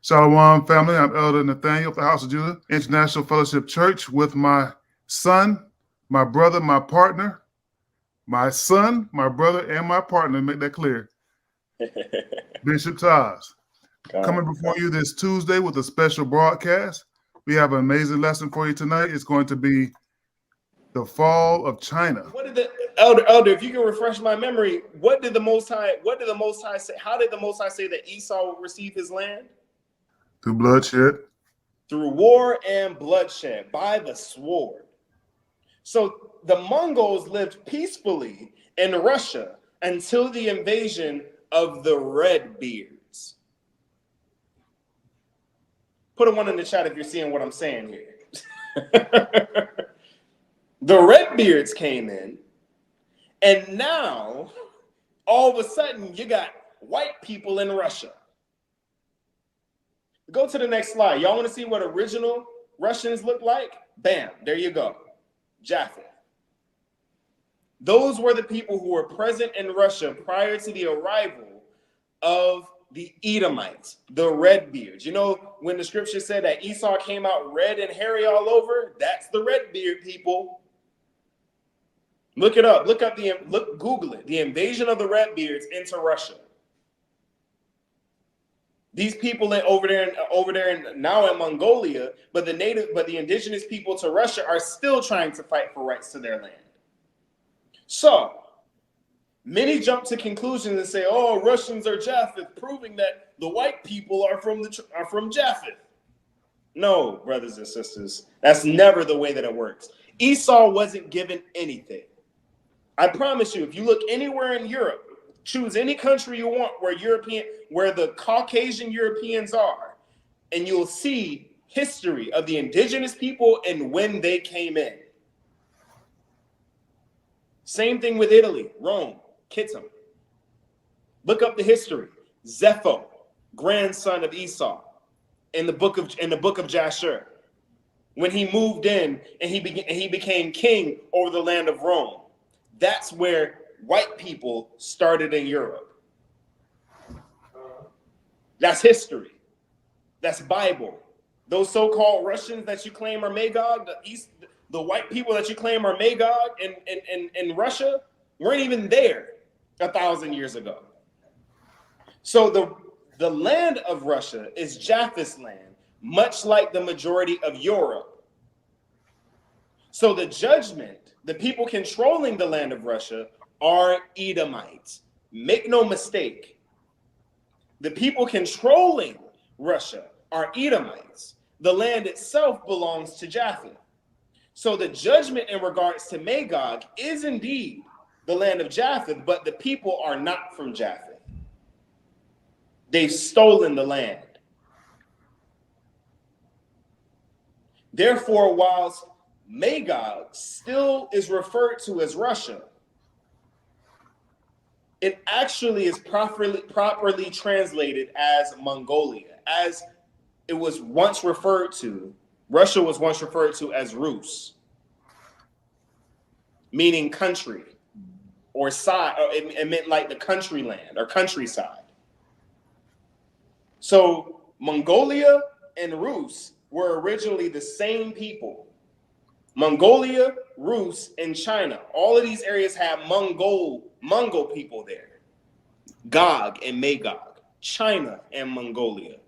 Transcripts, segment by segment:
Shalom, family. I'm Elder Nathaniel of the House of Judah International Fellowship Church with my son, my brother, my partner, my son, my brother, and my partner. Make that clear. Bishop Taz. Coming before you this Tuesday with a special broadcast. We have an amazing lesson for you tonight. It's going to be the fall of China. What did the elder, if you can refresh my memory, what did the Most High say? How did the Most High say that Esau would receive his land? Through bloodshed. Through war and bloodshed, by the sword. So the Mongols lived peacefully in Russia until the invasion of the Redbeards. Put a one in the chat if you're seeing what I'm saying here. The Redbeards came in, and now all of a sudden you got white people in Russia. Go to the next slide. Y'all want to see what original Russians look like? Bam, there you go. Japheth. Those were the people who were present in Russia prior to the arrival of the Edomites, the Redbeards. You know, when the scripture said that Esau came out red and hairy all over, that's the Redbeard people. Look it up. Google it. The invasion of the Redbeards into Russia. These people over there now in Mongolia, but the indigenous people to Russia are still trying to fight for rights to their land. So many jump to conclusions and say, "Oh, Russians are Japheth," proving that the white people are from Japheth. No, brothers and sisters, that's never the way that it works. Esau wasn't given anything. I promise you, if you look anywhere in Europe, choose any country you want where the Caucasian Europeans are, and you'll see history of the indigenous people and when they came in. Same thing with Italy, Rome, Kittim. Look up the history. Zepho, grandson of Esau, in the book of Jasher, when he moved in and he became king over the land of Rome. That's where white people started in Europe. That's history. That's Bible. Those so-called Russians that you claim are Magog, the white people that you claim are Magog in Russia, weren't even there 1,000 years ago. So the land of Russia is Japheth's land, much like the majority of Europe. So the judgment, the people controlling the land of Russia are Edomites. Make no mistake. The people controlling Russia are Edomites. The land itself belongs to Japheth. So the judgment in regards to Magog is indeed the land of Japheth, but the people are not from Japheth. They've stolen the land. Therefore, whilst Magog still is referred to as Russia, it actually is properly translated as Mongolia, as it was once referred to. Russia was once referred to as Rus, meaning country or side, or it meant like the country land or countryside. So Mongolia and Rus were originally the same people. Mongolia, Rus, and China. All of these areas have Mongol people there. Gog and Magog. China and Mongolia.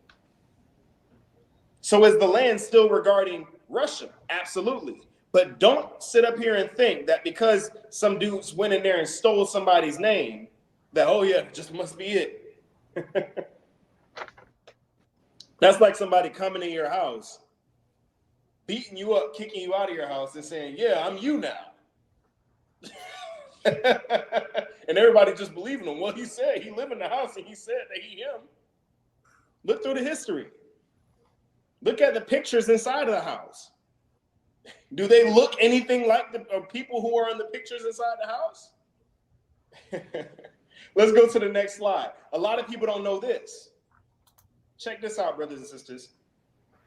So is the land still regarding Russia? Absolutely. But don't sit up here and think that because some dudes went in there and stole somebody's name, that, oh yeah, just must be it. That's like somebody coming in your house, beating you up, kicking you out of your house and saying, yeah, I'm you now. And everybody just believing him. Well, he said he lived in the house and he said that he him. Look through the history. Look at the pictures inside of the house. Do they look anything like the people who are in the pictures inside the house? Let's go to the next slide. A lot of people don't know this. Check this out, brothers and sisters.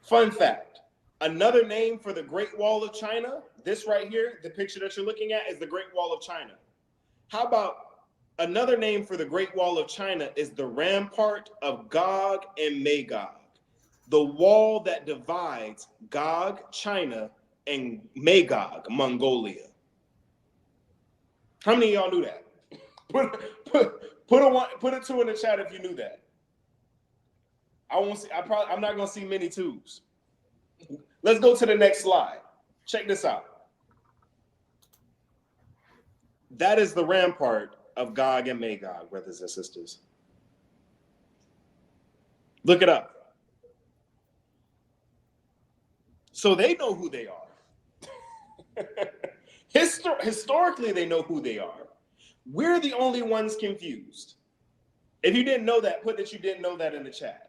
Fun fact. Another name for the Great Wall of China, this right here, the picture that you're looking at is the Great Wall of China. How about another name for the Great Wall of China is the Rampart of Gog and Magog. the wall that divides Gog, China, and Magog, Mongolia. How many of y'all knew that? Put a 2 in the chat if you knew that. I'm not gonna see many 2s. Let's go to the next slide. Check this out. That is the rampart of Gog and Magog, brothers and sisters. Look it up. So they know who they are. Historically, they know who they are. We're the only ones confused. If you didn't know that, put that you didn't know that in the chat.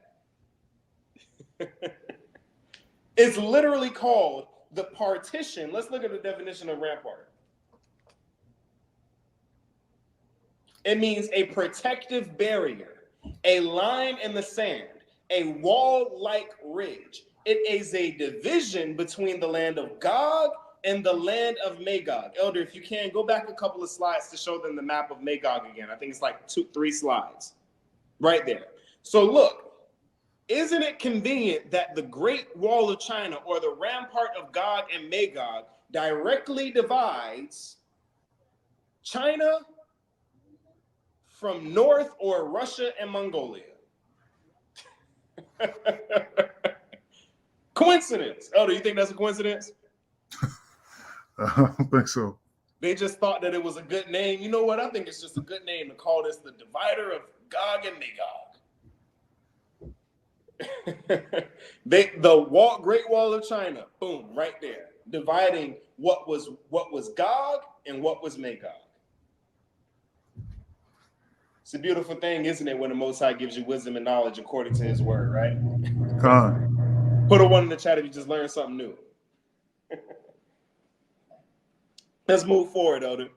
It's literally called the partition. Let's look at the definition of rampart. It means a protective barrier, a line in the sand, a wall-like ridge. It is a division between the land of Gog and the land of Magog. Elder, if you can, go back a couple of slides to show them the map of Magog again. I think it's like 2-3 slides. Right there. So look, isn't it convenient that the Great Wall of China, or the rampart of Gog and Magog, directly divides China from North or Russia and Mongolia? Coincidence. Elder, you think that's a coincidence? I don't think so. They just thought that it was a good name. You know what? I think it's just a good name to call this the divider of Gog and Magog. The Great Wall of China, boom, right there, dividing what was Gog and what was Magog. It's a beautiful thing, isn't it, when the Most High gives you wisdom and knowledge according to His word, right? Put a 1 in the chat if you just learned something new. Let's move forward, Elder.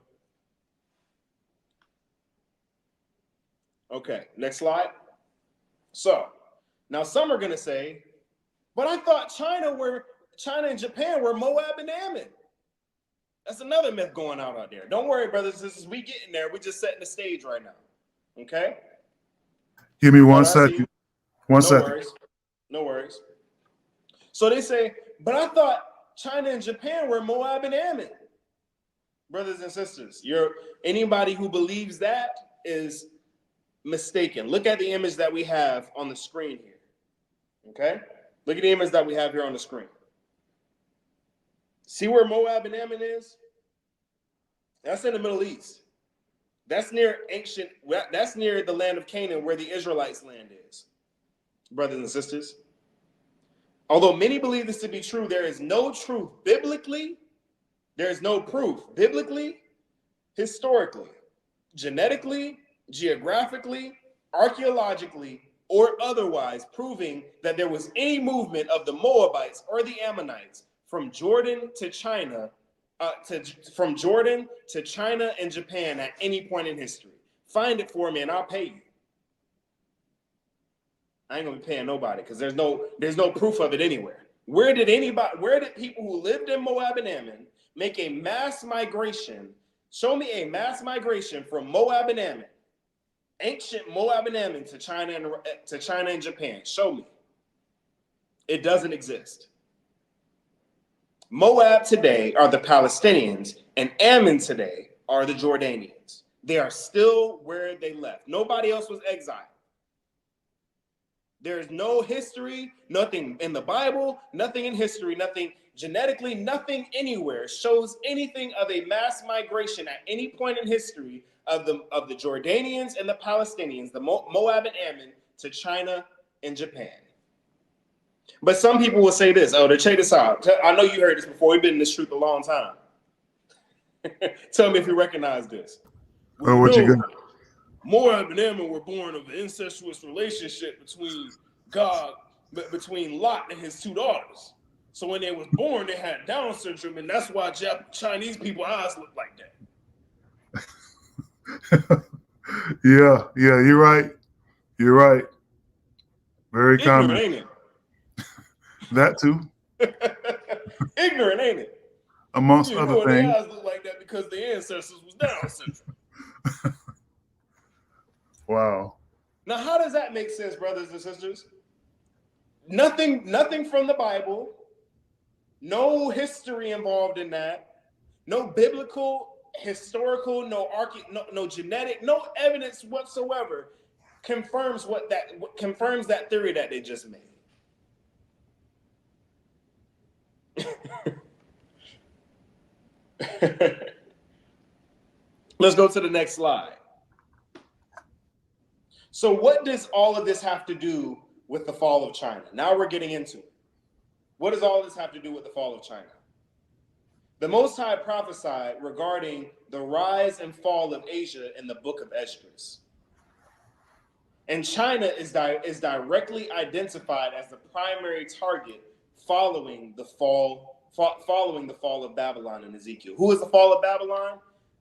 Okay, next slide. So now some are going to say, but I thought China and Japan were Moab and Ammon. That's another myth going out there. Don't worry, brothers and sisters. We getting there. We're just setting the stage right now. Okay? Give me 1 second. One second. No worries. So they say, but I thought China and Japan were Moab and Ammon. Brothers and sisters, anybody who believes that is mistaken. Look at the image that we have on the screen here. Okay? Look at the image that we have here on the screen. See where Moab and Ammon is? That's in the Middle East. That's near the land of Canaan, where the Israelites' land is. Brothers and sisters. Although many believe this to be true, there is no truth biblically. There is no proof biblically, historically, genetically, geographically, archaeologically, or otherwise proving that there was any movement of the Moabites or the Ammonites from Jordan to China, from Jordan to China and Japan at any point in history. Find it for me and I'll pay you. I ain't gonna be paying nobody because there's no proof of it anywhere. Where did people who lived in Moab and Ammon make a mass migration? Show me a mass migration from Moab and Ammon, ancient Moab and Ammon, to China and Japan. Show me. It doesn't exist. Moab today are the Palestinians, and Ammon today are the Jordanians. They are still where they left. Nobody else was exiled. There's no history, nothing in the Bible, nothing in history, nothing genetically, nothing anywhere shows anything of a mass migration at any point in history of the Jordanians and the Palestinians, the Moab and Ammon, to China and Japan. But some people will say this, Elder, check this out. I know you heard this before. We've been in this truth a long time. Tell me if you recognize this. Oh, what you got? Moab and Ammon were born of an incestuous relationship between Lot and his 2 daughters. So when they was born, they had Down syndrome, and that's why Chinese people's eyes look like that. Yeah, you're right. You're right. Very ignorant, common. ain't it? That too. Ignorant, ain't it? Amongst other things. Their eyes look like that because their ancestors was Down syndrome. Wow. Now, how does that make sense, brothers and sisters? Nothing from the Bible. No history involved in that. No biblical, historical, no genetic, no evidence whatsoever confirms that theory that they just made. Let's go to the next slide. So what does all of this have to do with the fall of China? Now we're getting into it. What does all this have to do with the fall of China? The Most High prophesied regarding the rise and fall of Asia in the book of Esdras. And China is directly identified as the primary target following the fall of Babylon in Ezekiel. Who is the fall of Babylon?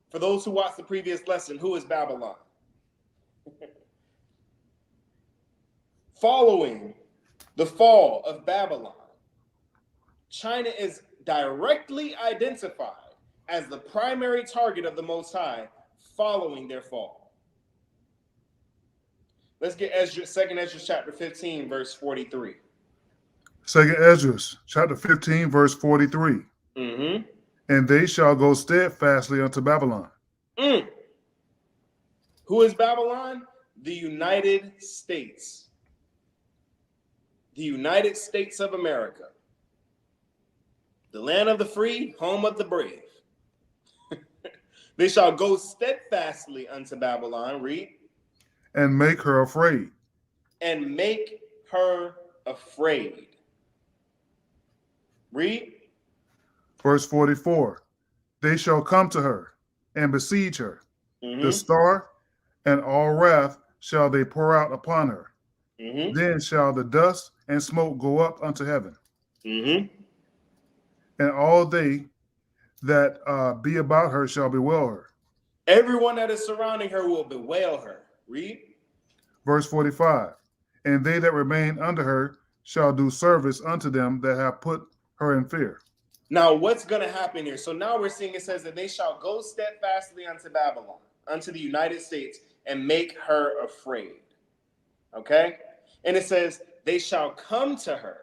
For those who watched the previous lesson, who is Babylon? Following the fall of Babylon, China is directly identified as the primary target of the Most High following their fall. Let's get Second Esdras chapter 15, verse 43. Second Esdras chapter 15, verse 43. Mm-hmm. And they shall go steadfastly unto Babylon. Who is Babylon? The United States. The United States of America. The land of the free, home of the brave. They shall go steadfastly unto Babylon, read. And make her afraid. And make her afraid. Read. Verse 44. They shall come to her and besiege her. Mm-hmm. The star and all wrath shall they pour out upon her. Mm-hmm. Then shall the dust and smoke go up unto heaven. Mm-hmm. And all they that be about her shall bewail her. Everyone that is surrounding her will bewail her. Read. Verse 45. And they that remain under her shall do service unto them that have put her in fear. Now, what's going to happen here? So now we're seeing it says that they shall go steadfastly unto Babylon, unto the United States, and make her afraid. Okay? And it says they shall come to her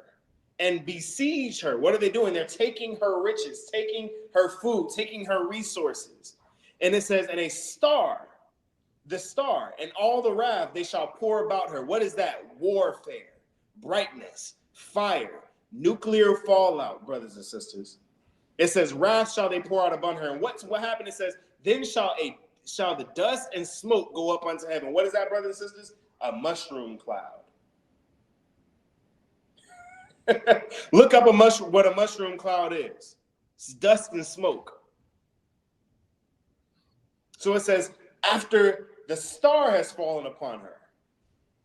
and besiege her. What are they doing? They're taking her riches, taking her food, taking her resources. And it says, and a star, the star, and all the wrath they shall pour about her. What is that? Warfare, brightness, fire, nuclear fallout, brothers and sisters. It says, wrath shall they pour out upon her. And what happened? It says, then shall the dust and smoke go up unto heaven. What is that, brothers and sisters? A mushroom cloud. Look up what a mushroom cloud is. It's dust and smoke. So it says, after the star has fallen upon her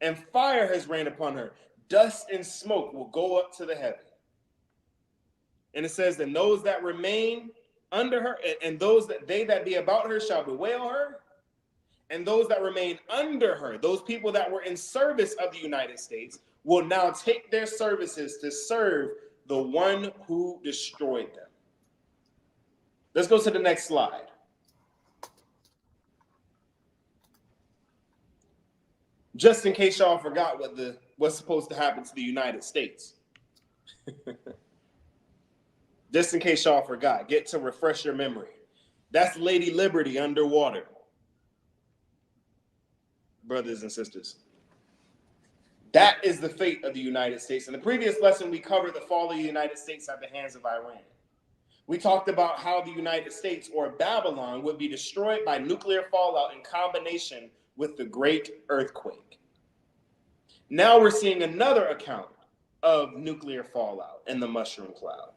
and fire has rained upon her, dust and smoke will go up to the heaven. And it says, and those that remain under her, and those that be about her shall bewail her, and those that remain under her, those people that were in service of the United States, will now take their services to serve the one who destroyed them. Let's go to the next slide. Just in case y'all forgot what's supposed to happen to the United States. Just in case y'all forgot, get to refresh your memory. That's Lady Liberty underwater. Brothers and sisters. That is the fate of the United States. In the previous lesson, we covered the fall of the United States at the hands of Iran. We talked about how the United States, or Babylon, would be destroyed by nuclear fallout in combination with the Great Earthquake. Now we're seeing another account of nuclear fallout and the mushroom cloud.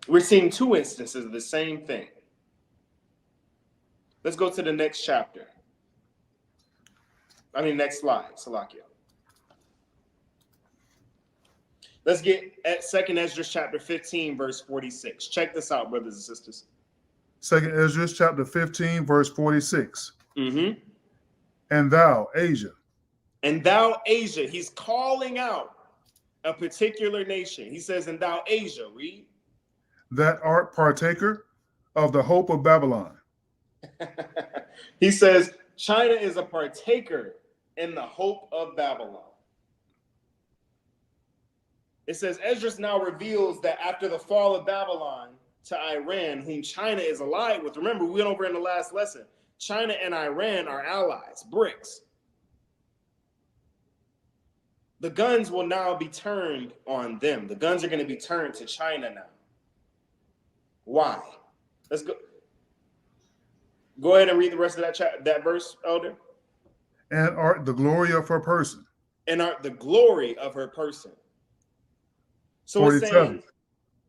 We're seeing two instances of the same thing. Let's go to the next chapter. Next slide, Salakia. Let's get at 2nd Esdras chapter 15, verse 46. Check this out, brothers and sisters. 2nd Esdras chapter 15, verse 46. Mm-hmm. And thou, Asia. And thou, Asia. He's calling out a particular nation. He says, and thou, Asia, read. That art partaker of the hope of Babylon. He says, China is a partaker in the hope of Babylon. It says, Esdras now reveals that after the fall of Babylon to Iran, whom China is allied with. Remember, we went over in the last lesson. China and Iran are allies, BRICS. The guns will now be turned on them. The guns are going to be turned to China now. Why? Let's go. Go ahead and read the rest of that verse, Elder. And art the glory of her person. And art the glory of her person. So 47. it's saying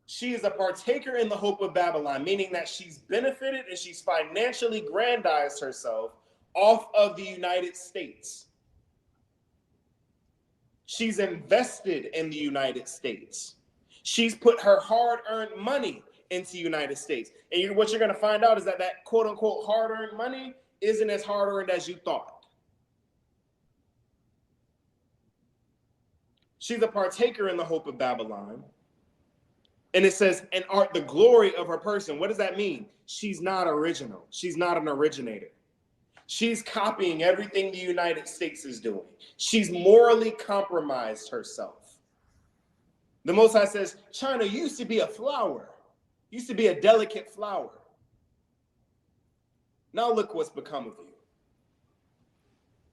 she is a partaker in the hope of Babylon, meaning that she's benefited and she's financially grandized herself off of the United States. She's invested in the United States. She's put her hard-earned money into the United States. And what you're going to find out is that that quote-unquote hard-earned money isn't as hard-earned as you thought. She's a partaker in the hope of Babylon. And it says, and art the glory of her person. What does that mean? She's not original. She's not an originator. She's copying everything the United States is doing. She's morally compromised herself. The Most High says, China used to be a flower, used to be a delicate flower. Now look what's become of you.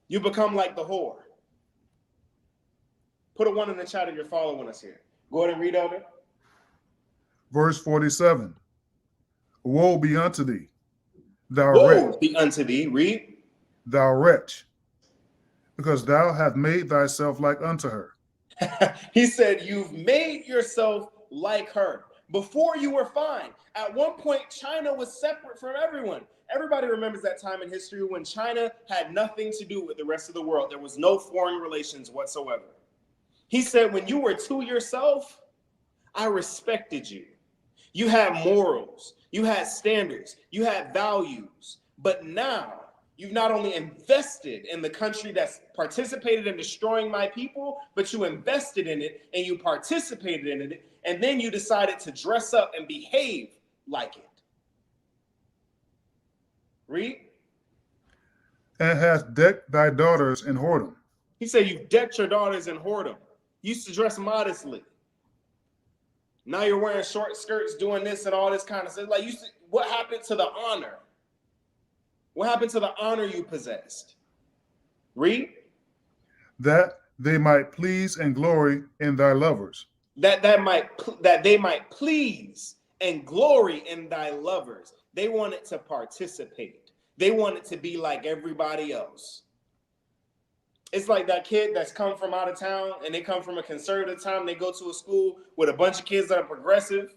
You become like the whore. Put a 1 in the chat if you're following us here. Go ahead and read over. Verse 47. Woe be unto thee, thou Woe wretch. be unto thee. Read. Thou wretch, because thou hast made thyself like unto her. He said, you've made yourself like her. Before you were fine. At one point, China was separate from everyone. Everybody remembers that time in history when China had nothing to do with the rest of the world. There was no foreign relations whatsoever. He said, when you were to yourself, I respected you. You had morals. You had standards. You had values. But now, you've not only invested in the country that's participated in destroying my people, but you invested in it and you participated in it, and then you decided to dress up and behave like it. Read. And hast decked thy daughters in whoredom. He said, you've decked your daughters in whoredom. You used to dress modestly. Now you're wearing short skirts, doing this and all this kind of stuff. Like, what happened to the honor? What happened to the honor you possessed? Read. That they might please and glory in thy lovers. That they might please and glory in thy lovers. They wanted to participate. They wanted to be like everybody else. It's like that kid that's come from out of town and they come from a conservative town. They go to a school with a bunch of kids that are progressive.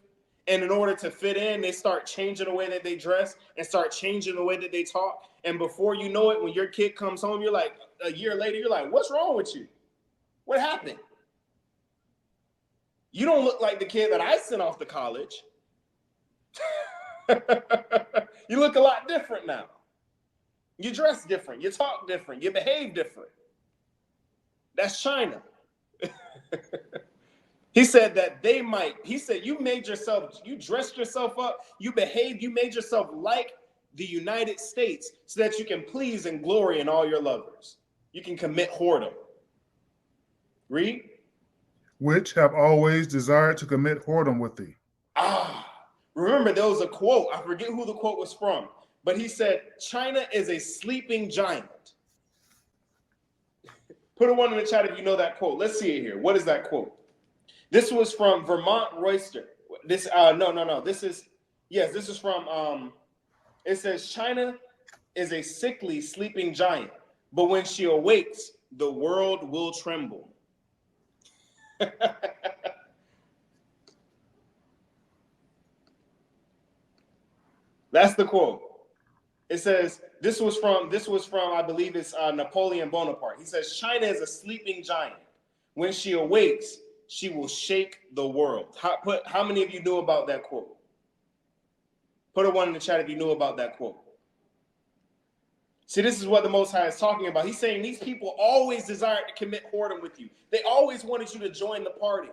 And in order to fit in, they start changing the way that they dress and start changing the way that they talk. And before you know it, when your kid comes home, you're like, a year later, you're like, what's wrong with you? What happened? You don't look like the kid that I sent off to college. You look a lot different now. You dress different. You talk different. You behave different. That's China. He said that they might, he said, you dressed yourself up, you behaved, you made yourself like the United States so that you can please and glory in all your lovers. You can commit whoredom. Read. Which have always desired to commit whoredom with thee. Remember, there was a quote. I forget who the quote was from, but he said, China is a sleeping giant. Put a 1 in the chat if you know that quote. Let's see it here. What is that quote? This was from Vermont Royster. This is from, it says, China is a sickly sleeping giant, but when she awakes, the world will tremble. That's the quote. It says, this was from, I believe it's Napoleon Bonaparte. He says, China is a sleeping giant. When she awakes, she will shake the world. How many of you knew about that quote? Put a 1 in the chat if you knew about that quote. See, this is what the Most High is talking about. He's saying these people always desired to commit whoredom with you. They always wanted you to join the party.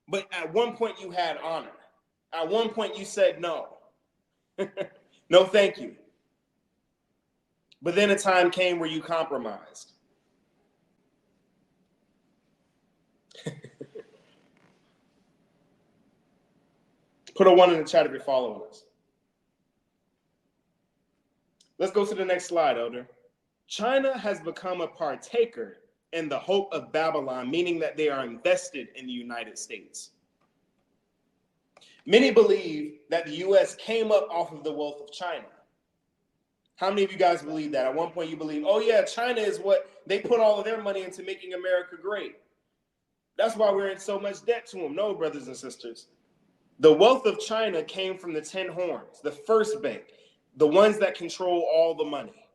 But at one point you had honor. At one point you said no. No, thank you. But then a time came where you compromised. Put a 1 in the chat if you're following us. Let's go to the next slide, Elder. China has become a partaker in the hope of Babylon, meaning that they are invested in the United States. Many believe that the U.S. came up off of the wealth of China. How many of you guys believe that? At one point you believe, oh yeah, China is what they put all of their money into making America great. That's why we're in so much debt to them. No, brothers and sisters. The wealth of China came from the 10 horns, the first bank, the ones that control all the money.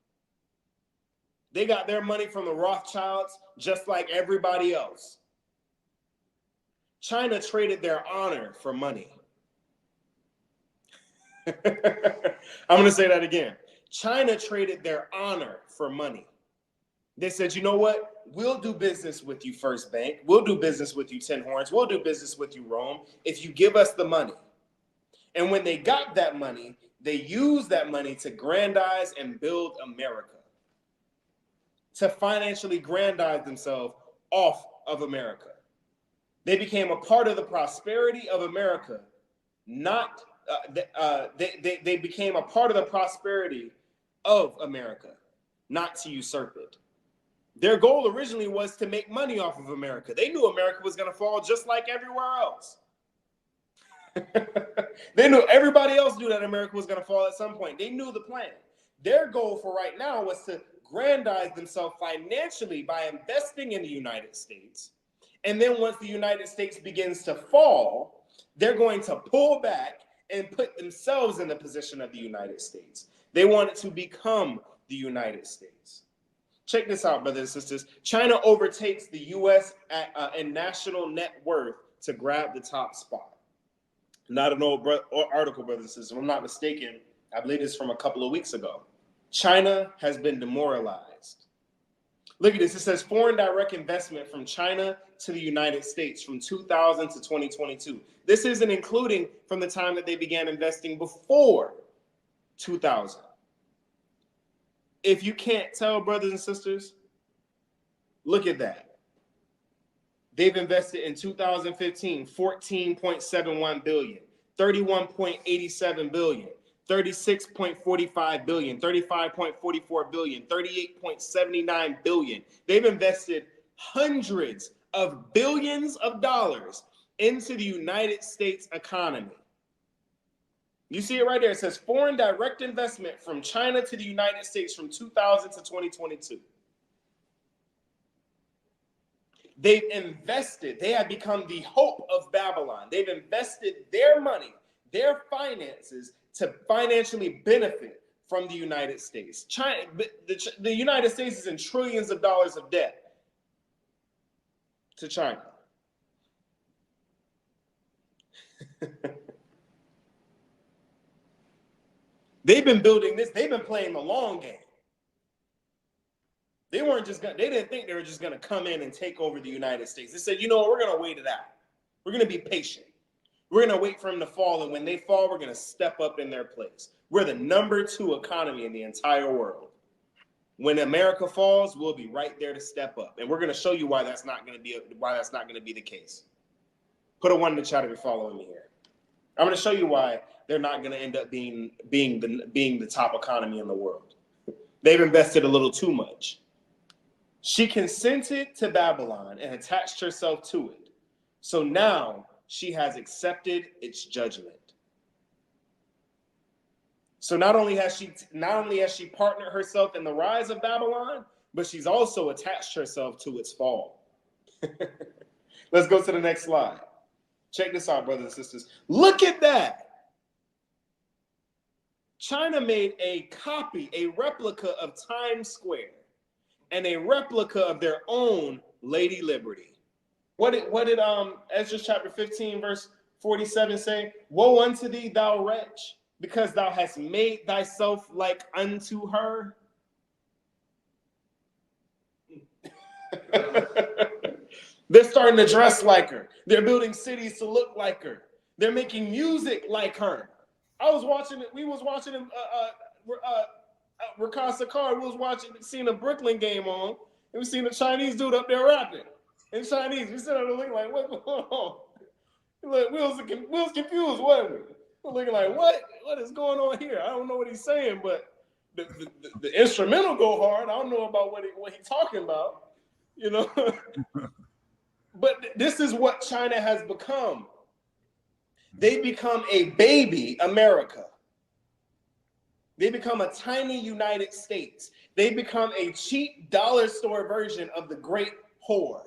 They got their money from the Rothschilds just like everybody else. China traded their honor for money. I'm going to say that again. China traded their honor for money. They said, you know what? We'll do business with you, First Bank. We'll do business with you, 10 Horns. We'll do business with you, Rome, if you give us the money. And when they got that money, they used that money to grandize and build America, to financially grandize themselves off of America. They became a part of the prosperity of America, not they became a part of the prosperity of America, not to usurp it. Their goal originally was to make money off of America. They knew America was going to fall just like everywhere else. They knew everybody else knew that America was going to fall at some point. They knew the plan. Their goal for right now was to grandize themselves financially by investing in the United States. And then once the United States begins to fall, they're going to pull back and put themselves in the position of the United States. They wanted to become the United States. Check this out, brothers and sisters. China overtakes the U.S. in national net worth to grab the top spot. Not an old article, brothers and sisters. If I'm not mistaken, I believe this from a couple of weeks ago. China has been demoralized. Look at this. It says foreign direct investment from China to the United States from 2000 to 2022. This isn't including from the time that they began investing before 2000. If you can't tell, brothers and sisters, look at that. They've invested in 2015, 14.71 billion, 31.87 billion, 36.45 billion, 35.44 billion, 38.79 billion. They've invested hundreds of billions of dollars into the United States economy. You see it right there. It says foreign direct investment from China to the United States from 2000 to 2022. They've invested. They have become the hope of Babylon. They've invested their money, their finances to financially benefit from the United States. China, the United States is in trillions of dollars of debt to China. They've been building this. They've been playing the long game. They didn't think they were just going to come in and take over the United States. They said, you know what, we're going to wait it out. We're going to be patient. We're going to wait for them to fall. And when they fall, we're going to step up in their place. We're the #2 economy in the entire world. When America falls, we'll be right there to step up. And we're going to show you why that's not going to be the case. Put a 1 in the chat if you're following me here. I'm going to show you why they're not going to end up being the top economy in the world. They've invested a little too much. She consented to Babylon and attached herself to it. So now she has accepted its judgment. So not only has she partnered herself in the rise of Babylon, but she's also attached herself to its fall. Let's go to the next slide. Check this out, brothers and sisters. Look at that. China made a replica of Times Square and a replica of their own Lady Liberty. What did Ezra chapter 15 verse 47 say? Woe unto thee, thou wretch, because thou hast made thyself like unto her. They're starting to dress like her. They're building cities to look like her. They're making music like her. I was watching it. We was watching Rakasa Car. We was seeing a Brooklyn game on, and we seen a Chinese dude up there rapping in Chinese. We sitting there looking like, what's going on? Look, we was confused, wasn't we? We're looking like, what is going on here? I don't know what he's saying, but the instrumental go hard. I don't know about what he's talking about, you know. But this is what China has become. They become a baby America. They become a tiny United States. They become a cheap dollar store version of the great whore.